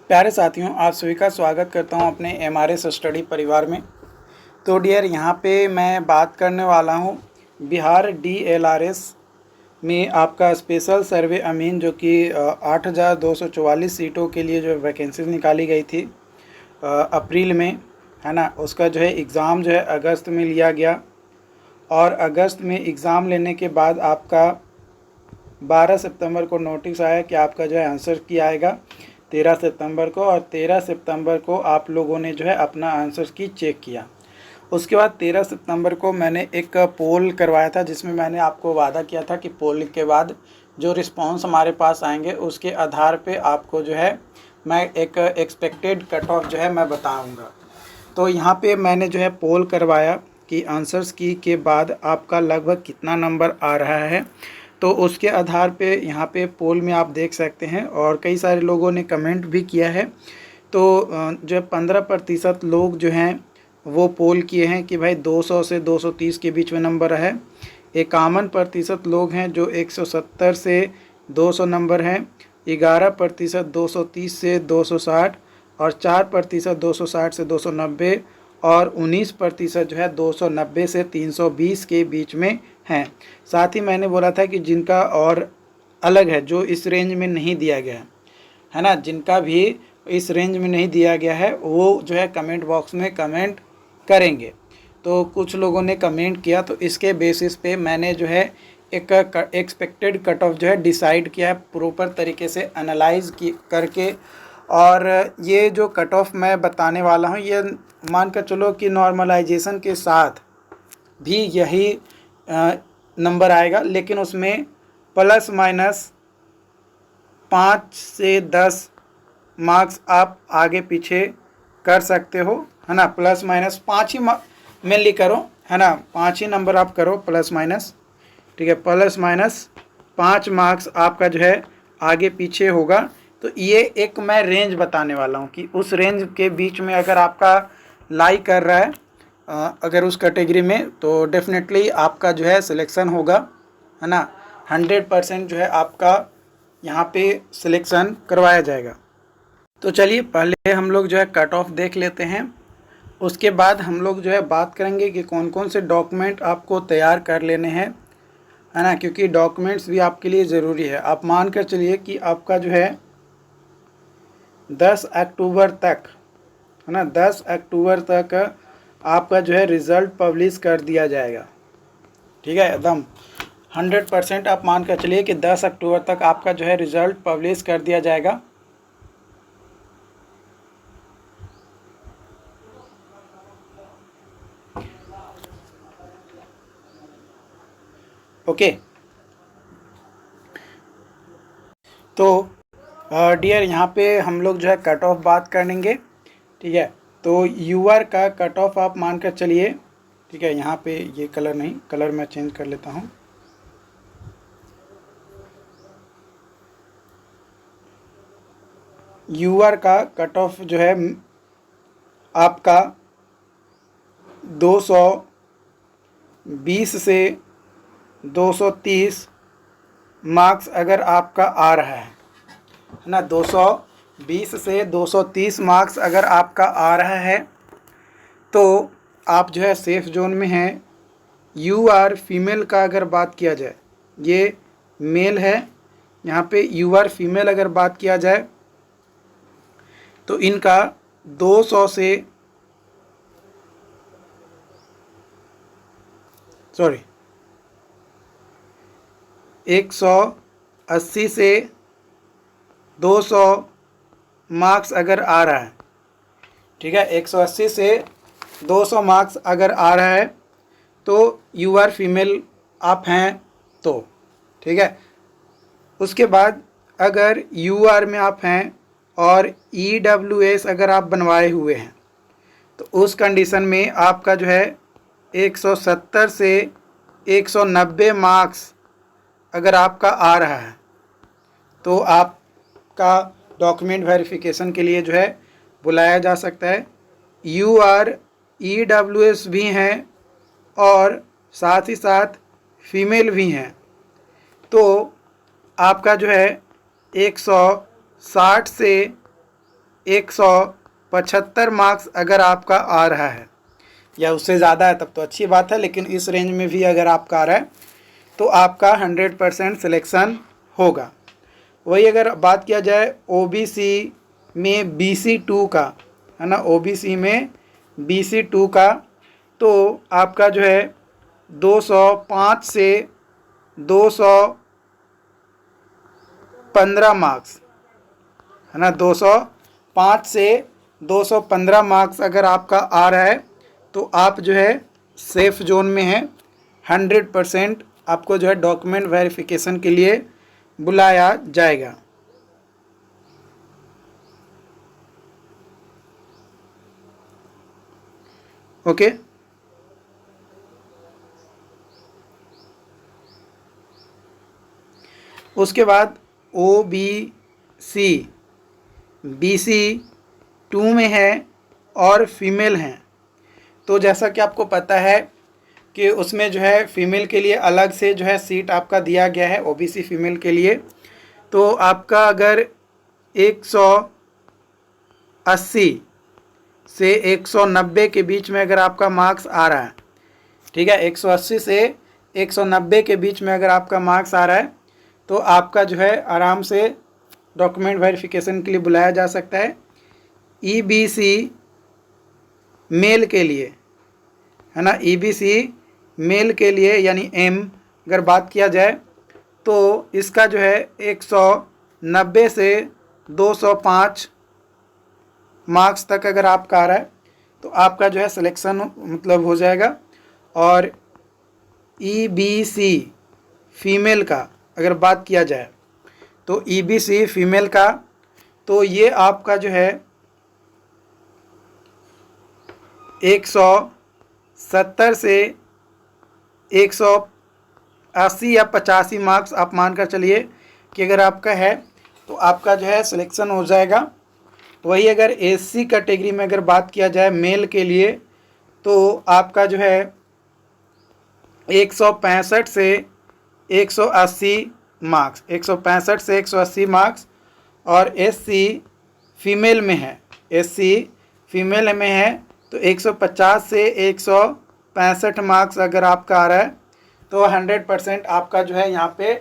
प्यारे साथियों, आप सभी का स्वागत करता हूं अपने एमआरएस स्टडी परिवार में। तो डियर, यहां पे मैं बात करने वाला हूं बिहार डीएलआरएस में आपका स्पेशल सर्वे अमीन जो कि 8,244 सीटों के लिए जो वैकेंसीज निकाली गई थी अप्रैल में, है ना। उसका जो है एग्ज़ाम जो है अगस्त में लिया गया और अगस्त में एग्ज़ाम लेने के बाद आपका 12 सितंबर को नोटिस आया कि आपका जो है आंसर की आएगा 13 सितंबर को, और 13 सितंबर को आप लोगों ने जो है अपना आंसर की चेक किया। उसके बाद 13 सितंबर को मैंने एक पोल करवाया था जिसमें मैंने आपको वादा किया था कि पोल के बाद जो रिस्पांस हमारे पास आएंगे उसके आधार पे आपको जो है मैं एक एक्सपेक्टेड कट ऑफ जो है मैं बताऊंगा। तो यहाँ पे मैंने जो है पोल करवाया कि आंसर्स की के बाद आपका लगभग कितना नंबर आ रहा है। तो उसके आधार पे यहाँ पे पोल में आप देख सकते हैं और कई सारे लोगों ने कमेंट भी किया है। तो जो 15% लोग जो हैं वो पोल किए हैं कि भाई 200 से 230 के बीच में नंबर है। 51% लोग हैं जो 170 से 200 नंबर हैं। 11% 230 से 260 और 4% 260 से 290 और 19% जो है 290 से 320 के बीच में हैं। साथ ही मैंने बोला था कि जिनका और अलग है जो इस रेंज में नहीं दिया गया है ना, जिनका भी इस रेंज में नहीं दिया गया है वो जो है कमेंट बॉक्स में कमेंट करेंगे। तो कुछ लोगों ने कमेंट किया, तो इसके बेसिस पे मैंने जो है एक एक्सपेक्टेड कट ऑफ जो है डिसाइड किया है प्रॉपर तरीके से एनालाइज करके। और ये जो कट ऑफ मैं बताने वाला हूँ ये मान कर चलो कि नॉर्मलाइजेशन के साथ भी यही नंबर आएगा, लेकिन उसमें प्लस माइनस 5 से 10 मार्क्स आप आगे पीछे कर सकते हो, है ना। प्लस माइनस 5 ही मेनली करो, है ना, 5 ही नंबर आप करो प्लस माइनस, ठीक है। प्लस माइनस 5 मार्क्स आपका जो है आगे पीछे होगा। तो ये एक मैं रेंज बताने वाला हूँ कि उस रेंज के बीच में अगर आपका लाई कर रहा है अगर उस कैटेगरी में, तो डेफिनेटली आपका जो है सिलेक्शन होगा, है ना। 100% जो है आपका यहाँ पे सिलेक्शन करवाया जाएगा। तो चलिए पहले हम लोग जो है कट ऑफ देख लेते हैं। उसके बाद हम लोग जो है बात करेंगे कि कौन कौन से डॉक्यूमेंट आपको तैयार कर लेने हैं, है ना, क्योंकि डॉक्यूमेंट्स भी आपके लिए ज़रूरी है। आप मान कर चलिए कि आपका जो है 10 अक्टूबर तक, है ना, 10 अक्टूबर तक आपका जो है रिज़ल्ट पब्लिश कर दिया जाएगा, ठीक है। एकदम 100% आप मान कर चलिए कि 10 अक्टूबर तक आपका जो है रिज़ल्ट पब्लिश कर दिया जाएगा। ओके। तो डियर, यहाँ पे हम लोग जो है कट ऑफ बात करेंगे, ठीक है। तो यूआर का कट ऑफ आप मान कर चलिए, ठीक है। यहाँ पे ये कलर नहीं, कलर मैं चेंज कर लेता हूँ। यूआर का कट ऑफ जो है आपका 220 से 230 मार्क्स अगर आपका आ रहा है ना, 220 से 230 मार्क्स अगर आपका आ रहा है तो आप जो है सेफ जोन में हैं। यूआर फीमेल का अगर बात किया जाए, ये मेल है, यहाँ पे यूआर फीमेल अगर बात किया जाए तो इनका 200 से 180 से 200 मार्क्स अगर आ रहा है, ठीक है, 180 से 200 मार्क्स अगर आ रहा है तो यूआर फीमेल आप हैं तो, ठीक है। उसके बाद अगर यूआर में आप हैं और ईडब्ल्यूएस अगर आप बनवाए हुए हैं तो उस कंडीशन में आपका जो है 170 से 190 मार्क्स अगर आपका आ रहा है तो आपका डॉक्यूमेंट वेरिफिकेशन के लिए जो है बुलाया जा सकता है। यूआर ईडब्ल्यूएस भी हैं और साथ ही साथ फीमेल भी हैं, तो आपका जो है 160 से 175 मार्क्स अगर आपका आ रहा है या उससे ज़्यादा है तब तो अच्छी बात है, लेकिन इस रेंज में भी अगर आपका आ रहा है तो आपका 100% सिलेक्शन होगा। वही अगर बात किया जाए ओबीसी में BC2 का, है ना, ओबीसी में BC2 का, तो आपका जो है 205 से 215 मार्क्स, है ना, 205 से 215 मार्क्स अगर आपका आ रहा है तो आप जो है सेफ जोन में है। 100% आपको जो है डॉक्यूमेंट वेरिफिकेशन के लिए बुलाया जाएगा। ओके, उसके बाद OBC BC2 में है और फीमेल हैं, तो जैसा कि आपको पता है कि उसमें जो है फीमेल के लिए अलग से जो है सीट आपका दिया गया है OBC फीमेल के लिए। तो आपका अगर 180 से 190 के बीच में अगर आपका मार्क्स आ रहा है, ठीक है, 180 से 190 के बीच में अगर आपका मार्क्स आ रहा है तो आपका जो है आराम से डॉक्यूमेंट वेरिफिकेशन के लिए बुलाया जा सकता है। EBC मेल के लिए, है ना, EBC मेल के लिए यानी M अगर बात किया जाए तो इसका जो है 190 से 205 मार्क्स तक अगर आपका आ रहा है तो आपका जो है सिलेक्शन मतलब हो जाएगा। और EBC फीमेल का अगर बात किया जाए तो EBC फीमेल का तो ये आपका जो है 170 से 180 या 85 मार्क्स आप मानकर चलिए कि अगर आपका है तो आपका जो है सिलेक्शन हो जाएगा। वही अगर SC कैटेगरी में अगर बात किया जाए मेल के लिए तो आपका जो है 165 से 180 मार्क्स, 165 से 180 मार्क्स। और SC फीमेल में है, SC फीमेल में है तो 150 से 165 मार्क्स अगर आपका आ रहा है तो 100% आपका जो है यहाँ पे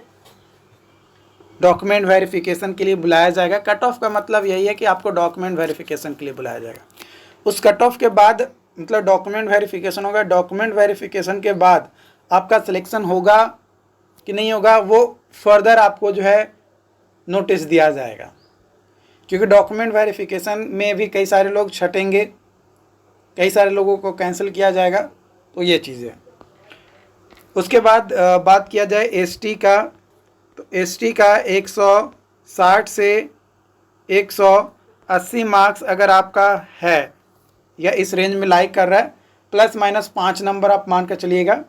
डॉक्यूमेंट वेरिफिकेशन के लिए बुलाया जाएगा। कट ऑफ का मतलब यही है कि आपको डॉक्यूमेंट वेरिफिकेशन के लिए बुलाया जाएगा। उस कट ऑफ के बाद मतलब डॉक्यूमेंट वेरिफिकेशन होगा। डॉक्यूमेंट वेरिफिकेशन के बाद आपका सिलेक्शन होगा कि नहीं होगा वो फर्दर आपको जो है नोटिस दिया जाएगा, क्योंकि डॉक्यूमेंट वेरिफिकेशन में भी कई सारे लोग छटेंगे, कई सारे लोगों को कैंसिल किया जाएगा, तो ये चीज़ें। उसके बाद बात किया जाए ST का, तो ST का 160 से 180 मार्क्स अगर आपका है या इस रेंज में लाइक कर रहा है, ±5 नंबर आप मान कर चलिएगा।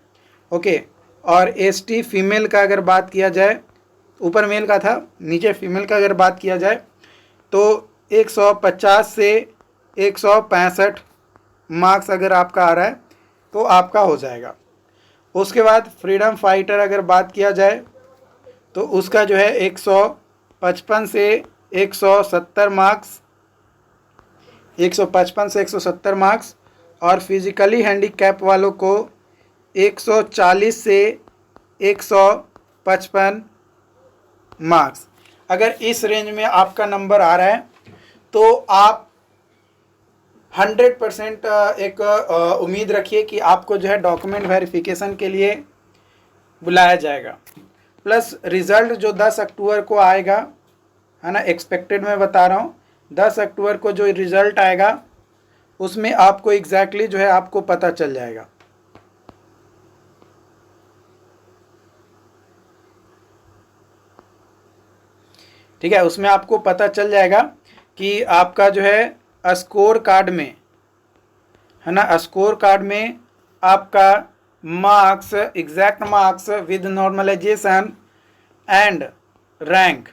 ओके, और ST फीमेल का अगर बात किया जाए, ऊपर मेल का था, नीचे फीमेल का अगर बात किया जाए तो 150 से 165 मार्क्स अगर आपका आ रहा है तो आपका हो जाएगा। उसके बाद फ्रीडम फाइटर अगर बात किया जाए तो उसका जो है 155 से 170 मार्क्स, 155 से 170 मार्क्स। और फिजिकली हैंडीकैप वालों को 140 से 155 मार्क्स। अगर इस रेंज में आपका नंबर आ रहा है तो आप 100% एक उम्मीद रखिए कि आपको जो है डॉक्यूमेंट वेरिफिकेशन के लिए बुलाया जाएगा। प्लस रिज़ल्ट जो 10 अक्टूबर को आएगा, है ना, एक्सपेक्टेड मैं बता रहा हूँ, 10 अक्टूबर को जो रिज़ल्ट आएगा उसमें आपको एग्जैक्टली जो है आपको पता चल जाएगा। ठीक है, उसमें आपको पता चल जाएगा कि आपका जो है स्कोर कार्ड में, है ना, स्कोर कार्ड में आपका marks, exact marks with normalisation and rank,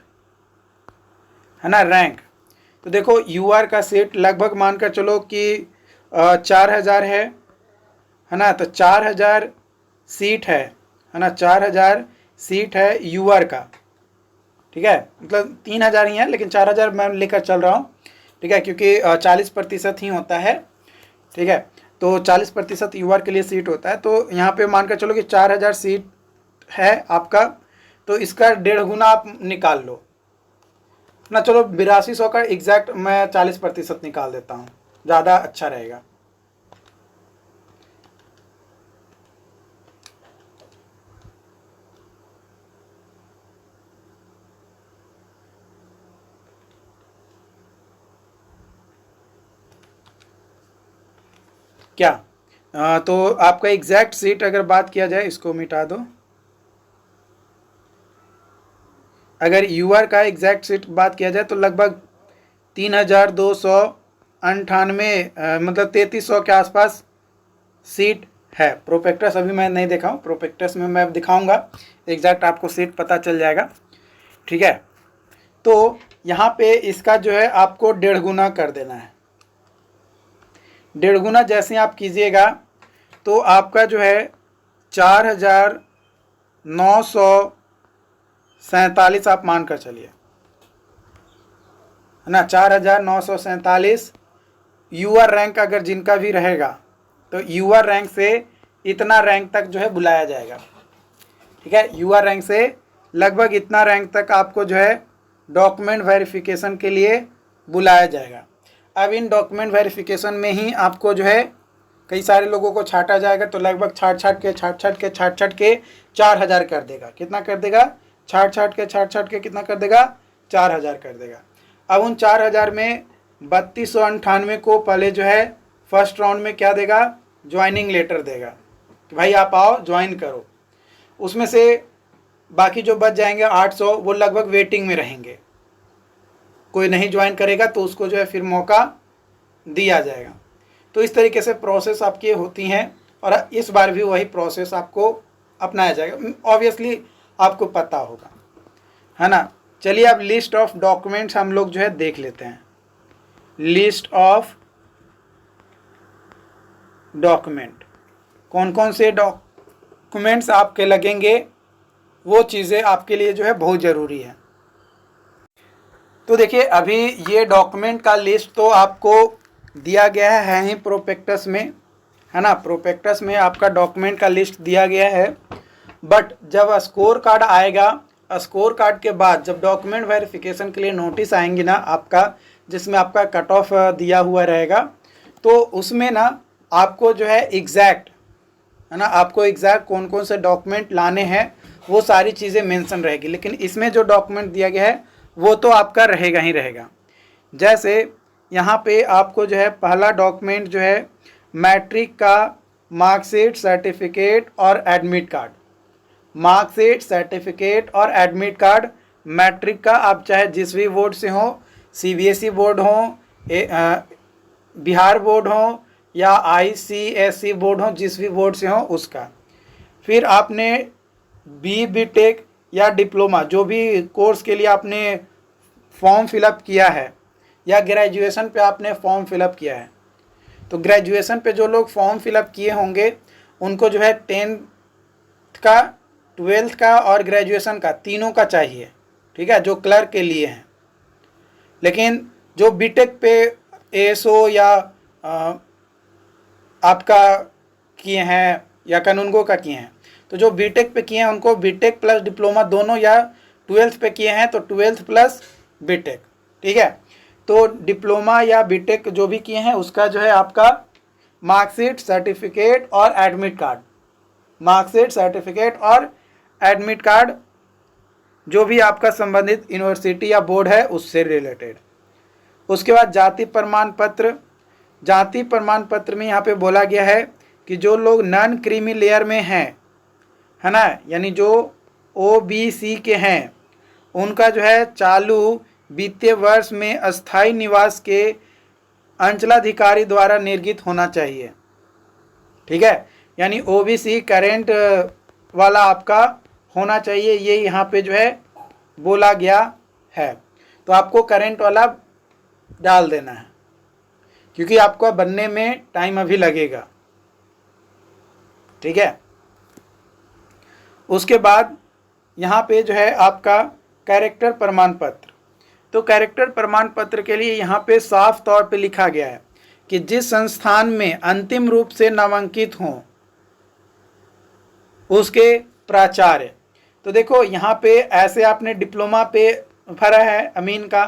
है ना, रैंक। तो देखो UR का सेट लगभग मानकर चलो कि 4000 है ना, तो 4000 सीट है ना, 4000 सीट है UR का। ठीक है, मतलब 3000 ही है लेकिन 4000 मैं लेकर चल रहा हूँ। ठीक है, क्योंकि 40% ही होता है, ठीक है। तो 40% यूआर के लिए सीट होता है। तो यहाँ पे मानकर चलो कि 4000 सीट है आपका, तो इसका 1.5 गुना आप निकाल लो ना। चलो 8200 का एग्जैक्ट मैं 40% निकाल देता हूँ, ज़्यादा अच्छा रहेगा। क्या तो आपका एग्जैक्ट सीट अगर बात किया जाए, इसको मिटा दो। अगर यूआर का एग्जैक्ट सीट बात किया जाए तो लगभग 3298 मतलब 3300 के आसपास सीट है। प्रोपेक्टस अभी मैं नहीं देखा हूँ, प्रोपेक्टस में मैं दिखाऊंगा, एग्जैक्ट आपको सीट पता चल जाएगा, ठीक है। तो यहाँ पे इसका जो है आपको 1.5 गुना कर देना है। 1.5 गुना जैसे आप कीजिएगा तो आपका जो है 4947 आप मान कर चलिए, है ना। 4947 यूआर रैंक अगर जिनका भी रहेगा तो यूआर रैंक से इतना रैंक तक जो है बुलाया जाएगा, ठीक है। यूआर रैंक से लगभग इतना रैंक तक आपको जो है डॉक्यूमेंट वेरिफिकेशन के लिए बुलाया जाएगा। अब इन डॉक्यूमेंट वेरिफिकेशन में ही आपको जो है कई सारे लोगों को छांटा जाएगा, तो लगभग छाट छाट के 4000 कर देगा। कितना कर देगा? छाट छाट के कितना कर देगा? 4000 कर देगा। अब उन 4000 में 3298 को पहले जो है फर्स्ट राउंड में क्या देगा? ज्वाइनिंग लेटर देगा कि भाई आप आओ ज्वाइन करो। उसमें से बाकी जो बच जाएंगे 800 वो लगभग वेटिंग में रहेंगे। कोई नहीं ज्वाइन करेगा तो उसको जो है फिर मौका दिया जाएगा। तो इस तरीके से प्रोसेस आपकी होती हैं और इस बार भी वही प्रोसेस आपको अपनाया जाएगा। ऑब्वियसली आपको पता होगा, है ना। चलिए अब लिस्ट ऑफ डॉक्यूमेंट्स हम लोग जो है देख लेते हैं। लिस्ट ऑफ डॉक्यूमेंट, कौन कौन से डॉक्यूमेंट्स आपके लगेंगे, वो चीज़ें आपके लिए जो है बहुत ज़रूरी है। तो देखिए अभी ये डॉक्यूमेंट का लिस्ट तो आपको दिया गया है ही प्रोपेक्टस में, है ना। प्रोपेक्टस में आपका डॉक्यूमेंट का लिस्ट दिया गया है। बट जब स्कोर कार्ड आएगा, स्कोर कार्ड के बाद जब डॉक्यूमेंट वेरिफिकेशन के लिए नोटिस आएंगी ना आपका, जिसमें आपका कट ऑफ दिया हुआ रहेगा, तो उसमें ना आपको जो है एग्जैक्ट, है ना, आपको एग्जैक्ट कौन कौन से डॉक्यूमेंट लाने हैं वो सारी चीज़ें मेंशन रहेगी। लेकिन इसमें जो डॉक्यूमेंट दिया गया है वो तो आपका रहेगा ही रहेगा। जैसे यहाँ पे आपको जो है पहला डॉक्यूमेंट जो है मैट्रिक का मार्कशीट, सर्टिफिकेट और एडमिट कार्ड। मार्कशीट, सर्टिफिकेट और एडमिट कार्ड मैट्रिक का आप चाहे जिस भी बोर्ड से हो, सीबीएसई बोर्ड हो, बिहार बोर्ड हो या आईसीएसई बोर्ड हो, जिस भी बोर्ड से हो उसका। फिर आपने बीटेक या डिप्लोमा जो भी कोर्स के लिए आपने फॉर्म फिलअप किया है या ग्रेजुएशन पे आपने फॉर्म फिलअप किया है, तो ग्रेजुएशन पे जो लोग फॉर्म फिलअप किए होंगे उनको जो है 10th का, 12th का और ग्रेजुएशन का तीनों का चाहिए, ठीक है, जो क्लर्क के लिए हैं। लेकिन जो बीटेक पे एएसओ या आपका किए हैं या कानूनगो का किए हैं, तो जो बीटेक पे किए हैं उनको बीटेक प्लस डिप्लोमा दोनों, या 12th पे किए हैं तो 12th प्लस बीटेक, ठीक है। तो डिप्लोमा या बीटेक जो भी किए हैं उसका जो है आपका मार्कशीट, सर्टिफिकेट और एडमिट कार्ड, मार्कशीट, सर्टिफिकेट और एडमिट कार्ड जो भी आपका संबंधित यूनिवर्सिटी या बोर्ड है उससे रिलेटेड। उसके बाद जाति प्रमाण पत्र। जाति प्रमाण पत्र में यहाँ पे बोला गया है कि जो लोग नॉन क्रीमी लेयर में हैं, है ना, यानी जो ओबीसी के हैं, उनका जो है चालू वित्तीय वर्ष में अस्थायी निवास के अंचलाधिकारी द्वारा निर्गत होना चाहिए, ठीक है। यानी ओबीसी करेंट वाला आपका होना चाहिए, ये यहाँ पे जो है बोला गया है। तो आपको करेंट वाला डाल देना है क्योंकि आपको बनने में टाइम अभी लगेगा, ठीक है। उसके बाद यहाँ पे जो है आपका कैरेक्टर प्रमाण पत्र। तो कैरेक्टर प्रमाण पत्र के लिए यहाँ पे साफ तौर पे लिखा गया है कि जिस संस्थान में अंतिम रूप से नामांकित हों उसके प्राचार्य। तो देखो यहाँ पे ऐसे आपने डिप्लोमा पे भरा है अमीन का,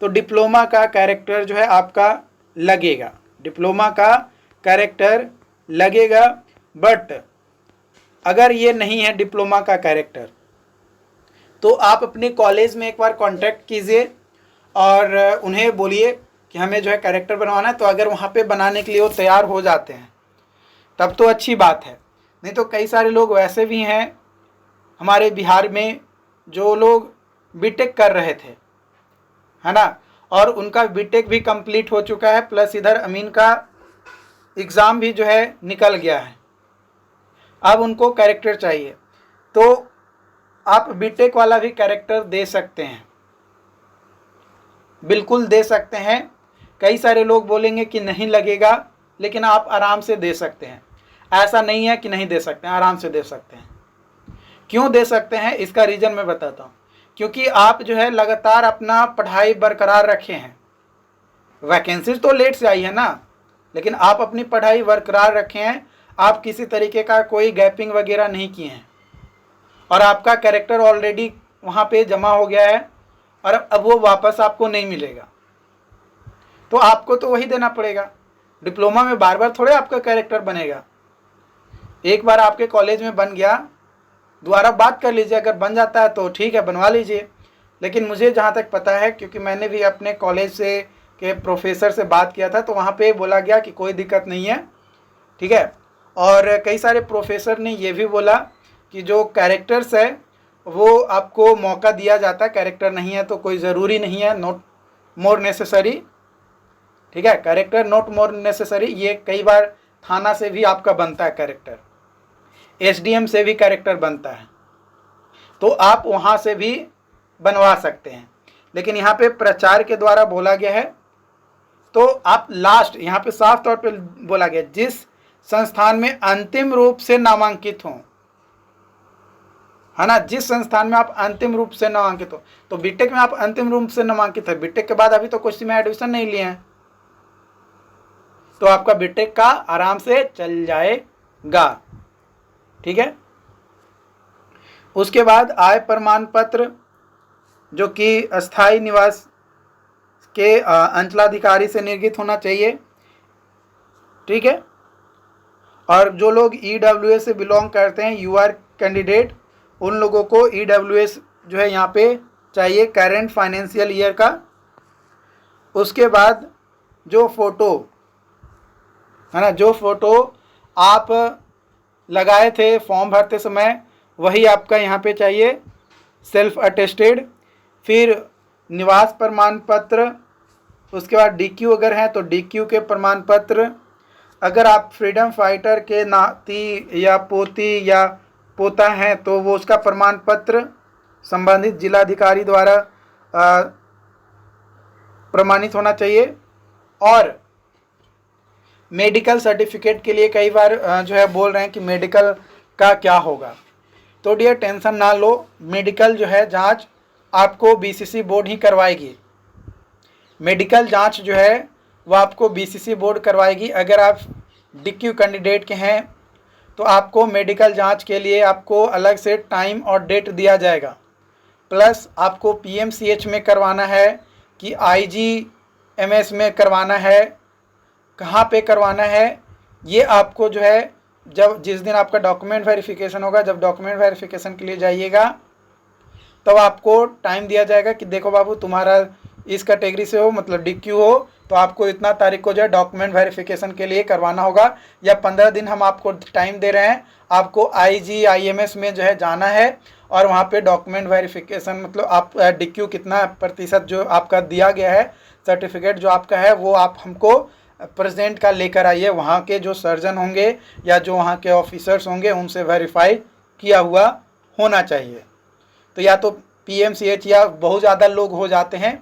तो डिप्लोमा का कैरेक्टर जो है आपका लगेगा, डिप्लोमा का कैरेक्टर लगेगा। बट अगर ये नहीं है डिप्लोमा का कैरेक्टर तो आप अपने कॉलेज में एक बार कांटेक्ट कीजिए और उन्हें बोलिए कि हमें जो है कैरेक्टर बनवाना है। तो अगर वहाँ पे बनाने के लिए वो तैयार हो जाते हैं तब तो अच्छी बात है, नहीं तो कई सारे लोग वैसे भी हैं हमारे बिहार में जो लोग बीटेक कर रहे थे, है ना, और उनका बीटेक भी कंप्लीट हो चुका है, प्लस इधर अमीन का एग्ज़ाम भी जो है निकल गया है, अब उनको कैरेक्टर चाहिए। तो आप बीटेक वाला भी कैरेक्टर दे सकते हैं, बिल्कुल दे सकते हैं। कई सारे लोग बोलेंगे कि नहीं लगेगा, लेकिन आप आराम से दे सकते हैं, ऐसा नहीं है कि नहीं दे सकते हैं, आराम से दे सकते हैं। क्यों दे सकते हैं इसका रीज़न मैं बताता हूँ। क्योंकि आप जो है लगातार अपना पढ़ाई बरकरार रखे हैं, वैकेंसीज तो लेट से आई है ना, लेकिन आप अपनी पढ़ाई बरकरार रखे हैं, आप किसी तरीके का कोई गैपिंग वगैरह नहीं किए हैं और आपका कैरेक्टर ऑलरेडी वहाँ पे जमा हो गया है और अब वो वापस आपको नहीं मिलेगा, तो आपको तो वही देना पड़ेगा। डिप्लोमा में बार बार थोड़े आपका कैरेक्टर बनेगा, एक बार आपके कॉलेज में बन गया, दोबारा बात कर लीजिए, अगर बन जाता है तो ठीक है बनवा लीजिए। लेकिन मुझे जहाँ तक पता है, क्योंकि मैंने भी अपने कॉलेज से के प्रोफेसर से बात किया था, तो वहाँ पे बोला गया कि कोई दिक्कत नहीं है, ठीक है। और कई सारे प्रोफेसर ने ये भी बोला कि जो कैरेक्टर्स है वो आपको मौका दिया जाता है, कैरेक्टर नहीं है तो कोई ज़रूरी नहीं है, नॉट मोर नेसेसरी, ठीक है, कैरेक्टर नॉट मोर नेसेसरी। ये कई बार थाना से भी आपका बनता है कैरेक्टर, एसडीएम से भी कैरेक्टर बनता है, तो आप वहाँ से भी बनवा सकते हैं। लेकिन यहाँ पे प्रचार के द्वारा बोला गया है, तो आप लास्ट यहाँ पे साफ तौर पे बोला गया जिस संस्थान में अंतिम रूप से नामांकित हों, है ना, जिस संस्थान में आप अंतिम रूप से नामांकित हो। तो बीटेक में आप अंतिम रूप से नामांकित है, बीटेक के बाद अभी तो कुछ में एडमिशन नहीं लिए हैं, तो आपका बीटेक का आराम से चल जाएगा, ठीक है। उसके बाद आय प्रमाण पत्र जो कि अस्थायी निवास के अंचलाधिकारी से निर्गत होना चाहिए, ठीक है। और जो लोग ईडब्ल्यूएस से बिलोंग करते हैं, यूआर कैंडिडेट, उन लोगों को ईडब्ल्यूएस जो है यहाँ पे चाहिए करेंट फाइनेंशियल ईयर का। उसके बाद जो फ़ोटो है ना, जो फ़ोटो आप लगाए थे फॉर्म भरते समय, वही आपका यहाँ पे चाहिए सेल्फ अटेस्टेड। फिर निवास प्रमाण पत्र, उसके बाद डीक्यू अगर है तो डीक्यू के प्रमाण पत्र। अगर आप फ्रीडम फाइटर के नाती या पोती या पोता हैं तो वो उसका प्रमाण पत्र संबंधित जिलाधिकारी द्वारा प्रमाणित होना चाहिए। और मेडिकल सर्टिफिकेट के लिए कई बार जो है बोल रहे हैं कि मेडिकल का क्या होगा, तो डियर टेंशन ना लो, मेडिकल जो है जांच आपको बीसीसी बोर्ड ही करवाएगी। मेडिकल जांच जो है वो आपको बीसीसी बोर्ड करवाएगी। अगर आप डीक्यू कैंडिडेट के हैं तो आपको मेडिकल जांच के लिए आपको अलग से टाइम और डेट दिया जाएगा, प्लस आपको पीएमसीएच में करवाना है कि आईजीएमएस में करवाना है, कहाँ पे करवाना है, ये आपको जो है जब जिस दिन आपका डॉक्यूमेंट वेरिफिकेशन होगा, जब डॉक्यूमेंट वेरिफिकेशन के लिए जाइएगा तब आपको टाइम दिया जाएगा कि देखो बाबू तुम्हारा इस कैटेगरी से हो, मतलब डीक्यू हो, तो आपको इतना तारीख को जो है डॉक्यूमेंट वेरिफिकेशन के लिए करवाना होगा, या 15 दिन हम आपको टाइम दे रहे हैं, आपको आईजीआईएमएस में जो है जाना है और वहाँ पे डॉक्यूमेंट वेरिफिकेशन, मतलब आप डीक्यू कितना प्रतिशत जो आपका दिया गया है सर्टिफिकेट जो आपका है वो आप हमको प्रेजेंट का लेकर आइए। वहाँ के जो सर्जन होंगे या जो वहाँ के ऑफिसर्स होंगे उनसे वेरीफाई किया हुआ होना चाहिए। तो या तो पीएमसीएच या बहुत ज़्यादा लोग हो जाते हैं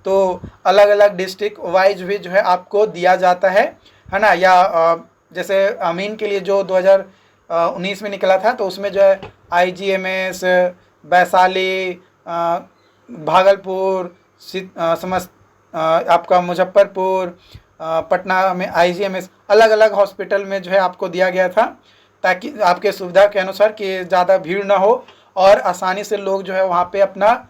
तो अलग अलग डिस्ट्रिक्ट वाइज भी जो है आपको दिया जाता है ना। या जैसे अमीन के लिए जो 2019 में निकला था तो उसमें जो है आईजीएमएस, वैशाली, भागलपुर, आपका मुजफ्फरपुर, पटना में IGMS, अलग अलग हॉस्पिटल में जो है आपको दिया गया था, ताकि आपके सुविधा के अनुसार कि ज़्यादा भीड़ ना हो और आसानी से लोग जो है वहाँ पे अपना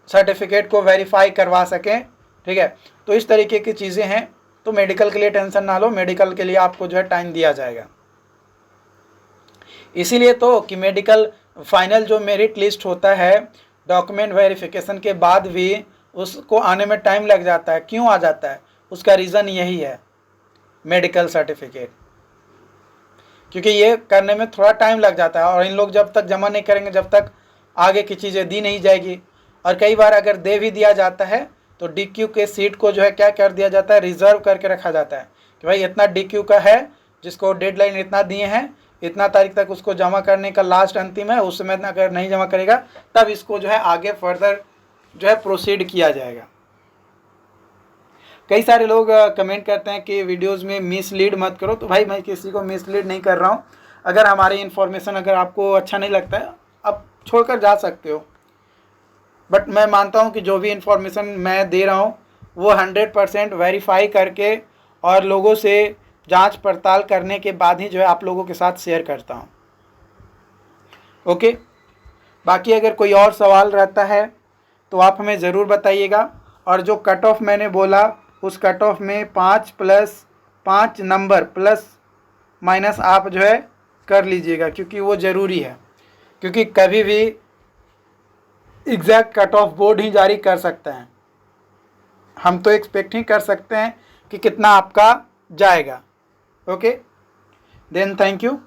सर्टिफिकेट को वेरीफाई करवा सकें। ठीक है, तो इस तरीके की चीज़ें हैं। तो मेडिकल के लिए टेंशन ना लो, मेडिकल के लिए आपको जो है टाइम दिया जाएगा। इसीलिए तो कि मेडिकल फाइनल जो मेरिट लिस्ट होता है, डॉक्यूमेंट वेरिफिकेशन के बाद भी उसको आने में टाइम लग जाता है। क्यों आ जाता है? उसका रीज़न यही है, मेडिकल सर्टिफिकेट, क्योंकि ये करने में थोड़ा टाइम लग जाता है और इन लोग जब तक जमा नहीं करेंगे, जब तक आगे की चीज़ें दी नहीं जाएगी। और कई बार अगर दे भी दिया जाता है तो DQ के सीट को जो है क्या कर दिया जाता है, रिजर्व करके रखा जाता है कि भाई इतना DQ का है, जिसको डेडलाइन इतना दिए हैं, इतना तारीख तक उसको जमा करने का लास्ट अंतिम है, उस समय अगर नहीं जमा करेगा तब इसको जो है आगे फर्दर जो है प्रोसीड किया जाएगा। कई सारे लोग कमेंट करते हैं कि वीडियोस में मिसलीड मत करो। तो भाई मैं किसी को मिसलीड नहीं कर रहा हूँ। अगर हमारी इन्फॉर्मेशन अगर आपको अच्छा नहीं लगता है, आप छोड़कर जा सकते हो, बट मैं मानता हूँ कि जो भी इन्फॉर्मेशन मैं दे रहा हूँ वो 100% वेरीफाई करके और लोगों से जांच पड़ताल करने के बाद ही जो है आप लोगों के साथ शेयर करता हूँ। ओके, बाकी अगर कोई और सवाल रहता है तो आप हमें ज़रूर बताइएगा। और जो कट ऑफ मैंने बोला, उस कट ऑफ में 5+5 नंबर प्लस माइनस आप जो है कर लीजिएगा, क्योंकि वो ज़रूरी है। क्योंकि कभी भी एग्जैक्ट कट ऑफ बोर्ड ही जारी कर सकते हैं, हम तो एक्सपेक्ट ही कर सकते हैं कि कितना आपका जाएगा। Okay, then thank you.